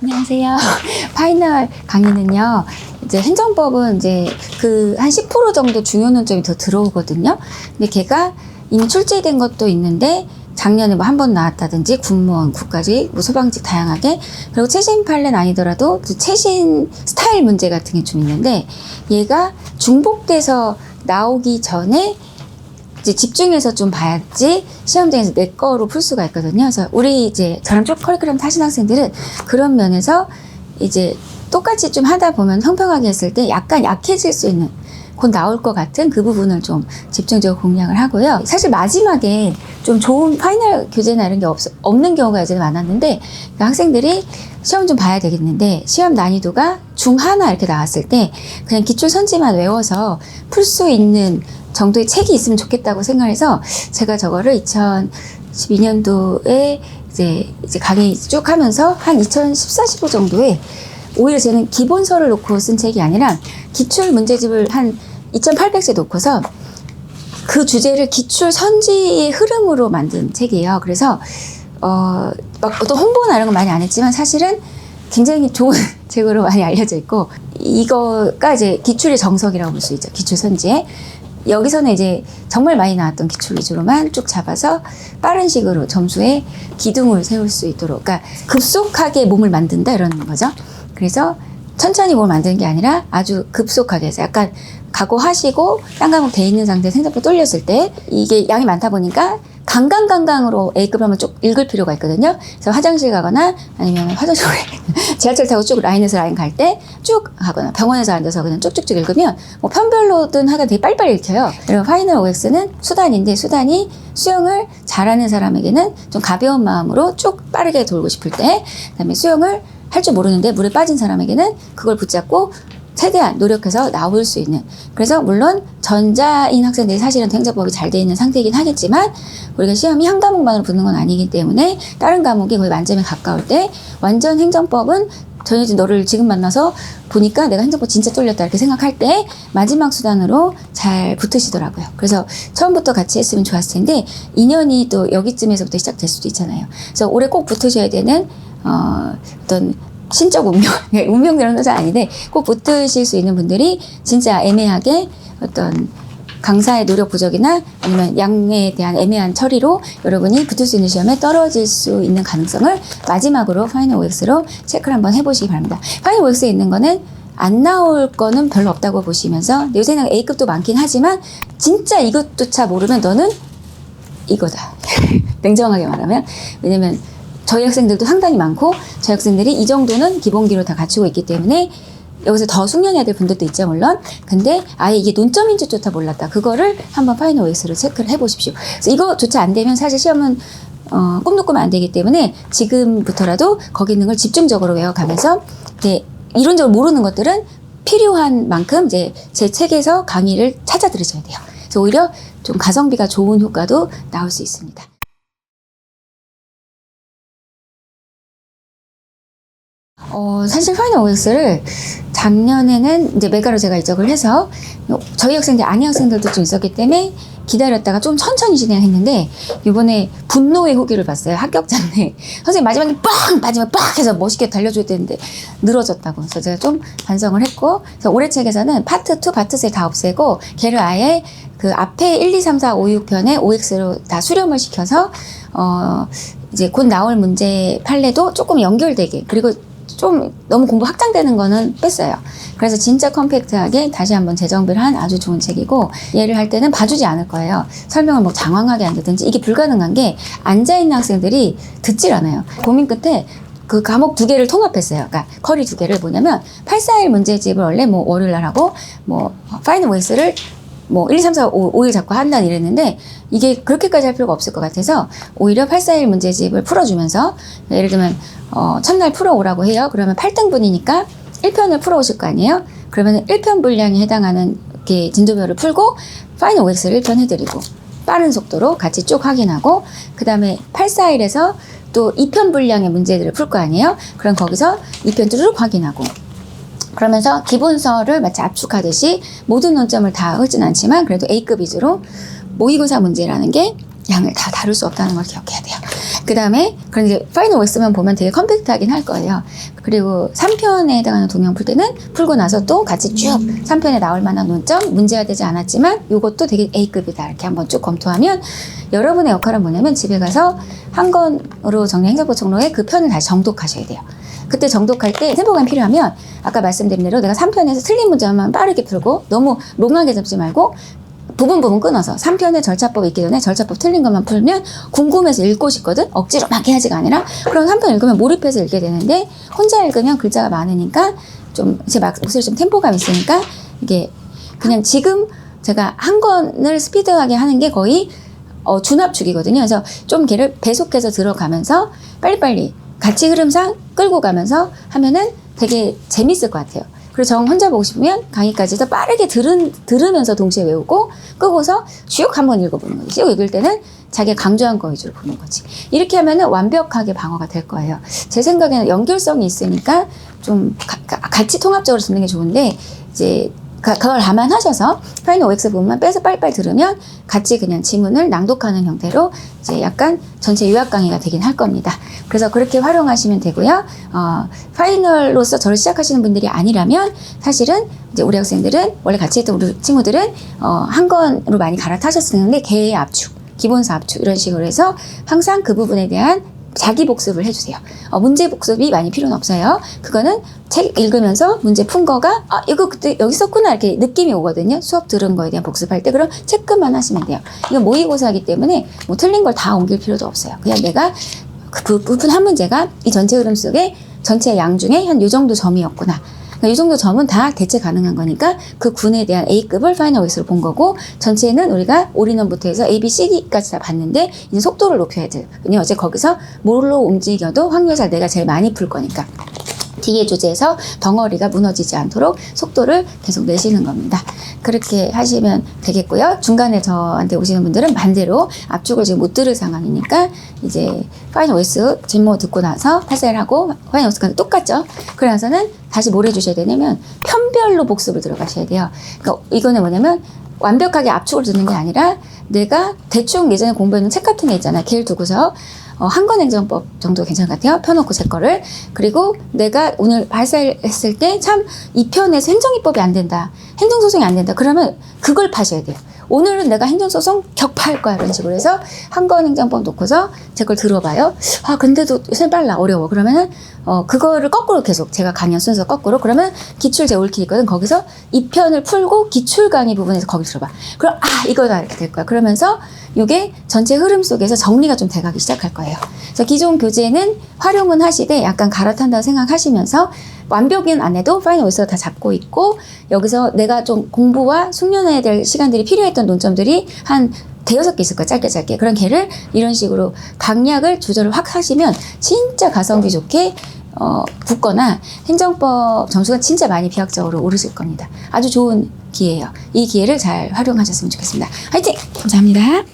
안녕하세요. 파이널 강의는요, 이제 행정법은 이제 그 한 10% 정도 중요 논점이 더 들어오거든요. 근데 걔가 이미 출제된 것도 있는데, 작년에 뭐 한 번 나왔다든지, 군무원, 국가직, 뭐 소방직 다양하게, 그리고 최신 판례는 아니더라도 그 최신 스타일 문제 같은 게 좀 있는데, 얘가 중복돼서 나오기 전에 이제 집중해서 좀 봐야지 시험장에서 내 거로 풀 수가 있거든요. 그래서 우리 이제 저랑 쭉 커리큘럼 타신 학생들은 그런 면에서 이제 똑같이 좀 하다 보면 평평하게 했을 때 약간 약해질 수 있는 곧 나올 것 같은 그 부분을 좀 집중적으로 공략을 하고요. 사실 마지막에 좀 좋은 파이널 교재나 이런 게 없는 경우가 예전에 많았는데, 그 학생들이 시험 좀 봐야 되겠는데 시험 난이도가 중1 이렇게 나왔을 때 그냥 기출 선지만 외워서 풀 수 있는 정도의 책이 있으면 좋겠다고 생각해서 제가 저거를 2012년도에 이제 강의 쭉 하면서 한 2014, 15 정도에 오히려 저는 기본서를 놓고 쓴 책이 아니라 기출 문제집을 한 2800세 놓고서 그 주제를 기출 선지의 흐름으로 만든 책이에요. 그래서 막 어떤 홍보나 이런 거 많이 안 했지만 사실은 굉장히 좋은 책으로 많이 알려져 있고, 이거가 이제 기출의 정석이라고 볼 수 있죠. 기출 선지에. 여기서는 이제 정말 많이 나왔던 기출 위주로만 쭉 잡아서 빠른 식으로 점수에 기둥을 세울 수 있도록, 그러니까 급속하게 몸을 만든다 이런 거죠. 그래서 천천히 몸을 만드는 게 아니라 아주 급속하게 해서 약간 각오하시고 딴 과목 돼 있는 상태에 생각보다 뚫렸을 때 이게 양이 많다 보니까 강강강강으로 A급을 한번 쭉 읽을 필요가 있거든요. 그래서 화장실 가거나 아니면 화장실에 지하철 타고 쭉 라인에서 라인 갈 때 쭉 하거나 병원에서 앉아서 그냥 쭉쭉쭉 읽으면 뭐 편별로든 하여간 되게 빨리빨리 읽혀요. 그리고 파이널 OX는 수단인데, 수단이 수영을 잘하는 사람에게는 좀 가벼운 마음으로 쭉 빠르게 돌고 싶을 때, 그다음에 수영을 할 줄 모르는데 물에 빠진 사람에게는 그걸 붙잡고 최대한 노력해서 나올 수 있는. 그래서 물론 전자인 학생들이 사실은 행정법이 잘 돼 있는 상태이긴 하겠지만, 우리가 시험이 한 과목만으로 붙는 건 아니기 때문에 다른 과목이 거의 만점에 가까울 때 완전 행정법은 전혀지 너를 지금 만나서 보니까 내가 행정법 진짜 쫄렸다 이렇게 생각할 때 마지막 수단으로 잘 붙으시더라고요. 그래서 처음부터 같이 했으면 좋았을 텐데 인연이 또 여기쯤에서부터 시작될 수도 있잖아요. 그래서 올해 꼭 붙으셔야 되는 어떤 신적 운명, 운명이라는 것은 아닌데 꼭 붙으실 수 있는 분들이 진짜 애매하게 어떤 강사의 노력 부족이나 아니면 양에 대한 애매한 처리로 여러분이 붙을 수 있는 시험에 떨어질 수 있는 가능성을 마지막으로 파이널 OX로 체크를 한번 해보시기 바랍니다. 파이널 OX에 있는 거는 안 나올 거는 별로 없다고 보시면서, 요새는 A급도 많긴 하지만 진짜 이것조차 모르면 너는 이거다. 냉정하게 말하면. 왜냐면 저희 학생들도 상당히 많고 저희 학생들이 이 정도는 기본기로 다 갖추고 있기 때문에 여기서 더 숙련해야 될 분들도 있죠, 물론. 근데 아예 이게 논점인 줄조차 몰랐다. 그거를 한번 파이널 OX로 체크를 해보십시오. 그래서 이거조차 안 되면 사실 시험은 꿈도 꾸면 안 되기 때문에 지금부터라도 거기 있는 걸 집중적으로 외워가면서 이제 이론적으로 모르는 것들은 필요한 만큼 이제 제 책에서 강의를 찾아 들으셔야 돼요. 그래서 오히려 좀 가성비가 좋은 효과도 나올 수 있습니다. 사실 파이널 OX를 작년에는 이제 메가로 제가 이적을 해서 저희 학생들, 아니 학생들도 좀 있었기 때문에 기다렸다가 좀 천천히 진행했는데, 이번에 분노의 후기를 봤어요. 합격자인데 선생님 마지막에 마지막에 해서 멋있게 달려줘야 되는데 늘어졌다고. 그래서 제가 좀 반성을 했고, 그래서 올해 책에서는 파트 2, 파트 3 다 없애고 걔를 아예 그 앞에 1, 2, 3, 4, 5, 6편에 OX로 다 수렴을 시켜서 이제 곧 나올 문제 판례도 조금 연결되게, 그리고 좀 너무 공부 확장되는 거는 뺐어요. 그래서 진짜 컴팩트하게 다시 한번 재정비를 한 아주 좋은 책이고, 얘를 할 때는 봐주지 않을 거예요. 설명을 뭐 장황하게 한다든지. 이게 불가능한 게 앉아있는 학생들이 듣질 않아요. 고민 끝에 그 과목 2개를 통합했어요. 그러니까 커리 2개를 뭐냐면 841 문제집을 원래 뭐 월요일날 하고 뭐 파이널 OX를 뭐 1, 2, 3, 4, 5일 잡고 한다 이랬는데, 이게 그렇게까지 할 필요가 없을 것 같아서 오히려 841 문제집을 풀어주면서, 예를 들면 첫날 풀어오라고 해요. 그러면 8등분이니까 1편을 풀어오실 거 아니에요. 그러면 1편 분량에 해당하는 이렇게 진도별을 풀고 파이널 OX를 1편 해드리고 빠른 속도로 같이 쭉 확인하고, 그 다음에 841에서 또 2편 분량의 문제들을 풀 거 아니에요. 그럼 거기서 2편 쭉 확인하고, 그러면서 기본서를 마치 압축하듯이 모든 논점을 다 훑진 않지만 그래도 A급 위주로 모의고사 문제라는 게 양을 다 다룰 수 없다는 걸 기억해야 돼요. 그 다음에 그런 이제 파이널 OX만 보면 되게 컴팩트하긴 할 거예요. 그리고 3편에 해당하는 동영 풀 때는 풀고 나서 또 같이 쭉 3편에 나올 만한 논점, 문제가 되지 않았지만 이것도 되게 A급이다 이렇게 한번 쭉 검토하면 여러분의 역할은 뭐냐면 집에 가서 한 권으로 정리 행정법 총론의 그 편을 다시 정독하셔야 돼요. 그때 정독할 때 템포감이 필요하면 아까 말씀드린 대로 내가 3편에서 틀린 문제만 빠르게 풀고 너무 롱하게 잡지 말고 부분 끊어서 3편의 절차법이 있기 전에 절차법 틀린 것만 풀면 궁금해서 읽고 싶거든? 억지로 막 해야지가 아니라 그럼 3편 읽으면 몰입해서 읽게 되는데 혼자 읽으면 글자가 많으니까 좀 제 목소리 좀 템포감 있으니까 이게 그냥 지금 제가 한 권을 스피드하게 하는 게 거의 준합축이거든요. 그래서 좀 걔를 배속해서 들어가면서 빨리빨리 같이 흐름상 끌고 가면서 하면은 되게 재밌을 것 같아요. 그리고 정 혼자 보고 싶으면 강의까지도 빠르게 들으면서 동시에 외우고 끄고서 쭉 한번 읽어보는 거지. 쭉 읽을 때는 자기가 강조한 거 위주로 보는 거지. 이렇게 하면은 완벽하게 방어가 될 거예요. 제 생각에는 연결성이 있으니까 좀 같이 통합적으로 듣는 게 좋은데 이제 그걸 감안하셔서 파이널 OX 부분만 빼서 빨리빨리 들으면 같이 그냥 지문을 낭독하는 형태로 이제 약간 전체 요약 강의가 되긴 할 겁니다. 그래서 그렇게 활용하시면 되고요. 파이널로서 저를 시작하시는 분들이 아니라면 사실은 이제 우리 학생들은 원래 같이 했던 우리 친구들은 한 권으로 많이 갈아타셨었는데 개의 압축, 기본사 압축 이런 식으로 해서 항상 그 부분에 대한 자기 복습을 해주세요. 문제 복습이 많이 필요는 없어요. 그거는 책 읽으면서 문제 푼 거가 이거 그때 여기 썼구나 이렇게 느낌이 오거든요. 수업 들은 거에 대한 복습할 때 그럼 체크만 하시면 돼요. 이건 모의고사이기 때문에 뭐 틀린 걸 다 옮길 필요도 없어요. 그냥 내가 그 부분 한 문제가 이 전체 흐름 속에 전체 양 중에 한 요 정도 점이었구나. 이 정도 점은 다 대체 가능한 거니까 그 군에 대한 A급을 파이널 OX로 본 거고 전체는 우리가 올인원부터 해서 A, B, C, D까지 다 봤는데 이제 속도를 높여야 돼요. 왜냐면 어제 거기서 뭘로 움직여도 확률상 내가 제일 많이 풀 거니까. D의 주제에서 덩어리가 무너지지 않도록 속도를 계속 내시는 겁니다. 그렇게 하시면 되겠고요. 중간에 저한테 오시는 분들은 반대로 압축을 지금 못 들을 상황이니까 이제 파이널 OX 진모 듣고 나서 파셀하고 파이널 OX가 똑같죠. 그러고서는 다시 뭘 해주셔야 되냐면 편별로 복습을 들어가셔야 돼요. 그러니까 이거는 뭐냐면 완벽하게 압축을 듣는 게 아니라 내가 대충 예전에 공부했는 책 같은 게 있잖아요. 걔를 두고서 한 권 행정법 정도 괜찮은 것 같아요. 펴놓고 제 거를. 그리고 내가 오늘 발사했을 때 참 이 편에서 행정입법이 안 된다. 행정소송이 안 된다. 그러면 그걸 파셔야 돼요. 오늘은 내가 행정소송 격파할 거야. 이런 식으로 해서 한 권 행정법 놓고서 제 걸 들어봐요. 근데도 요새 빨라. 어려워. 그러면은 그거를 거꾸로 계속 제가 강연 순서 거꾸로 그러면 기출 제올키 있거든. 거기서 이 편을 풀고 기출 강의 부분에서 거기 들어봐. 그럼 이거다 이렇게 될 거야. 그러면서 이게 전체 흐름 속에서 정리가 좀 돼가기 시작할 거예요. 그래서 기존 교재는 활용은 하시되 약간 갈아탄다고 생각하시면서 완벽은 안 해도 파이널 OX가 다 잡고 있고 여기서 내가 좀 공부와 숙련해야 될 시간들이 필요했던 논점들이 한 대여섯 개 있을 거야. 짧게. 그런 개를 이런 식으로 강약을 조절을 확 하시면 진짜 가성비 좋게 붙거나 행정법 점수가 진짜 많이 비약적으로 오르실 겁니다. 아주 좋은 기회예요. 이 기회를 잘 활용하셨으면 좋겠습니다. 화이팅! 감사합니다.